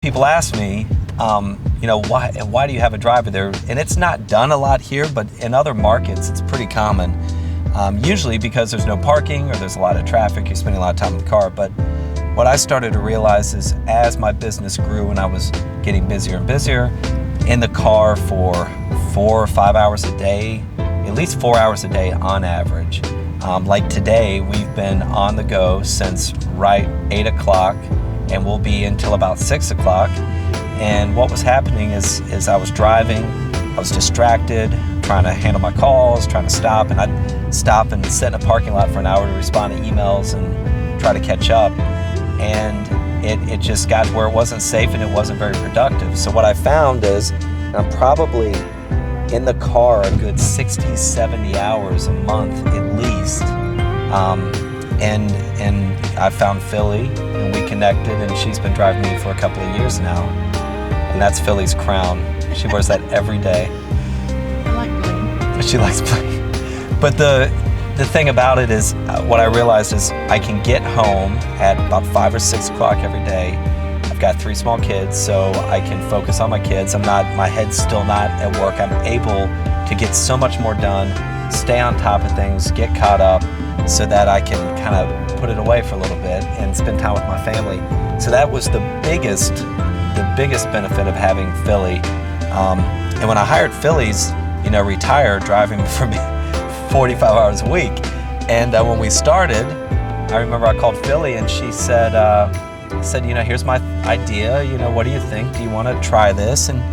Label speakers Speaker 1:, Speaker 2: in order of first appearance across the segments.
Speaker 1: people ask me, why do you have a driver there? And it's not done a lot here, but in other markets, it's pretty common. Usually because there's no parking or there's a lot of traffic, you're spending a lot of time in the car. But what I started to realize is as my business grew and I was getting busier and busier, in the car for 4 or 5 hours a day, at least 4 hours a day on average. Like today, we've been on the go since right 8 o'clock and we'll be until about 6 o'clock. And what was happening is I was driving, I was distracted, trying to handle my calls, trying to stop, and I'd stop and sit in a parking lot for an hour to respond to emails and try to catch up. And it just got where it wasn't safe and it wasn't very productive. So what I found is I'm probably in the car a good 60, 70 hours a month at least. And I found Philly and we connected, and she's been driving me for a couple of years now. And that's Philly's crown. She wears that every day.
Speaker 2: I like bling.
Speaker 1: She likes bling. But the thing about it is, what I realized is I can get home at about 5 or 6 o'clock every day. I've got 3 small kids, so I can focus on my kids. My head's still not at work. I'm able to get so much more done, stay on top of things, get caught up, so that I can kind of put it away for a little bit and spend time with my family. So that was the biggest benefit of having Philly. And when I hired Philly's, retired, driving for me 45 hours a week. And when we started, I remember I called Philly and she said, here's my idea, what do you think? Do you want to try this? And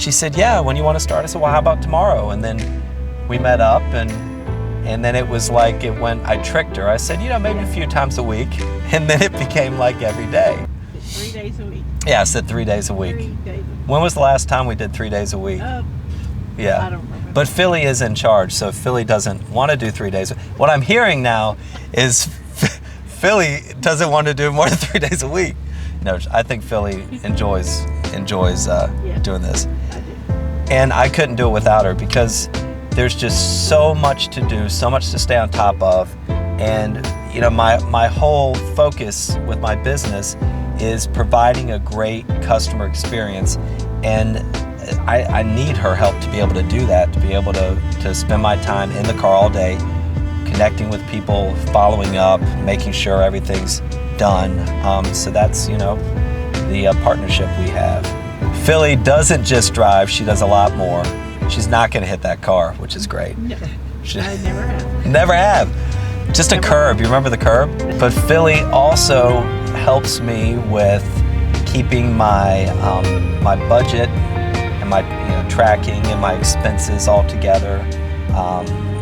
Speaker 1: she said, yeah, when you want to start? I said, well, how about tomorrow? And then we met up and then it was like I tricked her. I said, maybe a few times a week. And then it became like every day.
Speaker 2: 3 days a week.
Speaker 1: Yeah, I said 3 days a week.
Speaker 2: 3 days a week.
Speaker 1: When was the last time we did 3 days a week? Yeah.
Speaker 2: I don't remember.
Speaker 1: But Philly is in charge, so Philly doesn't want to do 3 days. What I'm hearing now is Philly doesn't want to do more than 3 days a week. No, I think Philly enjoys doing this.
Speaker 2: I do.
Speaker 1: And I couldn't do it without her because there's just so much to do, so much to stay on top of. And my whole focus with my business is providing a great customer experience. And I need her help to be able to do that, to be able to spend my time in the car all day, connecting with people, following up, making sure everything's done. So that's, the partnership we have. Philly doesn't just drive, she does a lot more. She's not going to hit that car, which is great.
Speaker 2: No, I never have.
Speaker 1: Never have. Just a curb. You remember the curb? But Philly also helps me with keeping my my budget and my tracking and my expenses all together.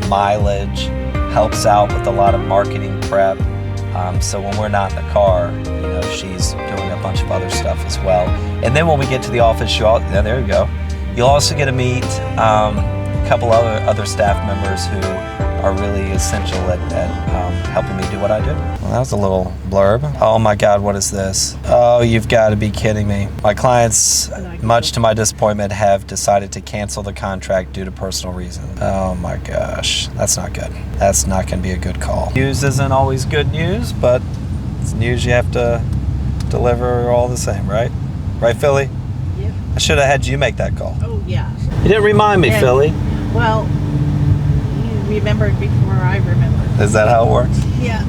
Speaker 1: Mileage helps out with a lot of marketing prep. So when we're not in the car, she's doing a bunch of other stuff as well. And then when we get to the office, there you go. You'll also get to meet a couple other staff members who are really essential at helping me do what I do. Well, that was a little blurb. Oh my God, what is this? Oh, you've got to be kidding me. My clients, much to my disappointment, have decided to cancel the contract due to personal reasons. Oh my gosh, that's not good. That's not going to be a good call. News isn't always good news, but it's news you have to deliver all the same, right? Right, Philly?
Speaker 2: Yep.
Speaker 1: I should have had you make that call.
Speaker 2: Oh, yeah.
Speaker 1: You didn't remind me,
Speaker 2: And-
Speaker 1: Philly.
Speaker 2: Well, you remembered before I remembered.
Speaker 1: Is that how it works?
Speaker 2: Yeah.